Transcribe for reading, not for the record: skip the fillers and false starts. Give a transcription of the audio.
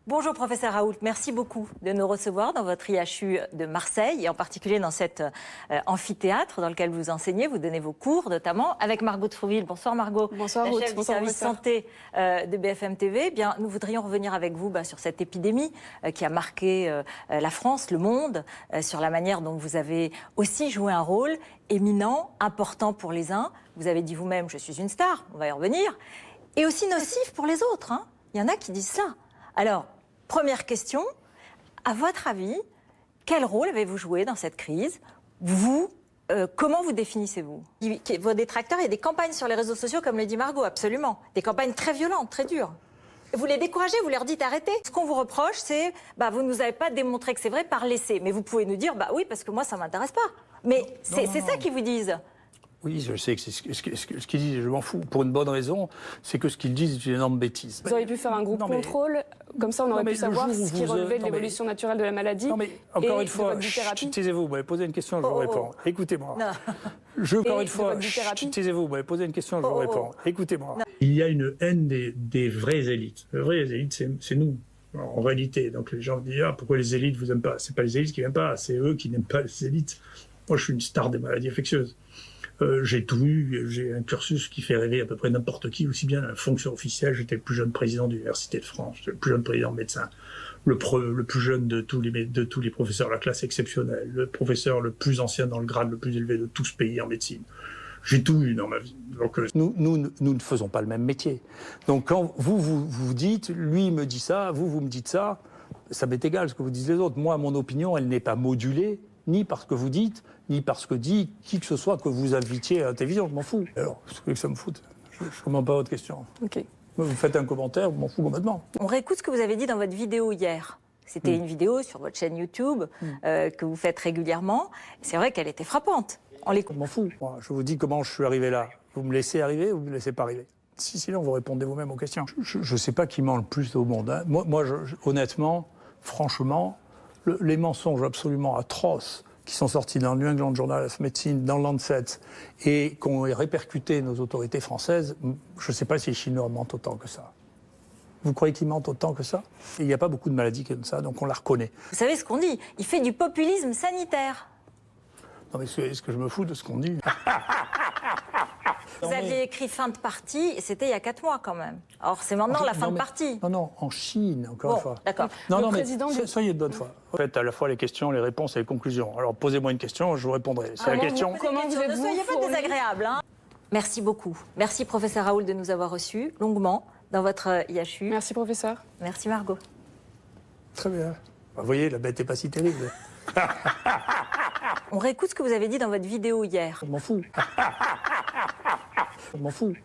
Bonjour professeur Raoult, merci beaucoup de nous recevoir dans votre IHU de Marseille et en particulier dans cet amphithéâtre dans lequel vous enseignez, vous donnez vos cours notamment avec Margot de Frouville. Bonsoir Margot, bonsoir, la Ruth. chef du Bonsoir, service santé de BFM TV. Eh bien, nous voudrions revenir avec vous sur cette épidémie qui a marqué la France, le monde, sur la manière dont vous avez aussi joué un rôle éminent, important pour les uns. Vous avez dit vous-même, je suis une star, on va y revenir, et aussi nocif pour les autres. Hein. Il y en a qui disent ça. Alors, première question, à votre avis, quel rôle avez-vous joué dans cette crise? Vous, comment vous définissez-vous? Vos détracteurs, il y a des campagnes sur les réseaux sociaux, comme le dit Margot, absolument. Des campagnes très violentes, très dures. Vous les découragez, vous leur dites arrêtez. Ce qu'on vous reproche, c'est vous ne nous avez pas démontré que c'est vrai par l'essai. Mais vous pouvez nous dire oui, parce que moi, ça ne m'intéresse pas. Mais c'est ça qu'ils vous disent. Oui, je sais que c'est ce qu'ils disent, je m'en fous. Pour une bonne raison, c'est que ce qu'ils disent est une énorme bêtise. Vous auriez pu faire un groupe contrôle, comme ça on aurait pu savoir ce qui relevait de l'évolution naturelle de la maladie. Non mais, encore une fois, taisez-vous, vous m'avez posé une question, je vous réponds. Écoutez-moi. Encore une fois, taisez-vous, vous m'avez posé une question, je vous réponds. Écoutez-moi. Il y a une haine des vraies élites. Les vraies élites, c'est nous. En réalité, donc les gens disent pourquoi les élites vous aiment pas? C'est pas les élites qui n'aiment pas, c'est eux qui n'aiment pas les élites. Moi, je suis une star des maladies infectieuses. J'ai tout eu, j'ai un cursus qui fait rêver à peu près n'importe qui, aussi bien dans la fonction officielle. J'étais le plus jeune président de l'Université de France, j'étais le plus jeune président médecin, le plus jeune de tous les professeurs de la classe exceptionnelle, le professeur le plus ancien dans le grade le plus élevé de tout ce pays en médecine. J'ai tout eu dans ma vie. Donc, nous ne faisons pas le même métier. Donc quand vous dites, lui me dit ça, vous me dites ça, ça m'est égal ce que vous disent les autres. Moi, mon opinion, elle n'est pas modulée, ni par ce que vous dites, ni par ce que dit qui que ce soit que vous invitiez à la télévision, je m'en fous. Alors, ce que ça me fout, je ne comprends pas votre question. Ok. Vous faites un commentaire, je m'en fous complètement. On réécoute ce que vous avez dit dans votre vidéo hier. C'était une vidéo sur votre chaîne YouTube que vous faites régulièrement. C'est vrai qu'elle était frappante. Je m'en fous. Moi, je vous dis comment je suis arrivé là. Vous me laissez arriver ou vous ne me laissez pas arriver? Sinon, vous répondez vous-même aux questions. Je ne sais pas qui ment le plus au monde. Hein. Moi honnêtement, franchement, les mensonges absolument atroces qui sont sortis dans le New England Journal of Medicine, dans Lancet, et qu'ont répercuté nos autorités françaises, je ne sais pas si les Chinois mentent autant que ça. Vous croyez qu'ils mentent autant que ça? Il n'y a pas beaucoup de maladies comme ça, donc on la reconnaît. Vous savez ce qu'on dit? Il fait du populisme sanitaire. Non mais est-ce que je me fous de ce qu'on dit? Vous aviez écrit fin de partie, et c'était il y a 4 mois quand même. Alors c'est maintenant la fin de partie. Non, en Chine, encore une fois. D'accord. Non, mais soyez de bonne foi. Faites à la fois les questions, les réponses et les conclusions. Alors posez-moi une question, je vous répondrai. C'est la question. Comment vous êtes-vous? Ne soyez pas désagréable. Hein. Merci beaucoup. Merci professeur Raoult de nous avoir reçus longuement dans votre IHU. Merci professeur. Merci Margot. Très bien. Vous voyez, la bête n'est pas si terrible. On réécoute ce que vous avez dit dans votre vidéo hier. Je m'en fous. Je m'en fous.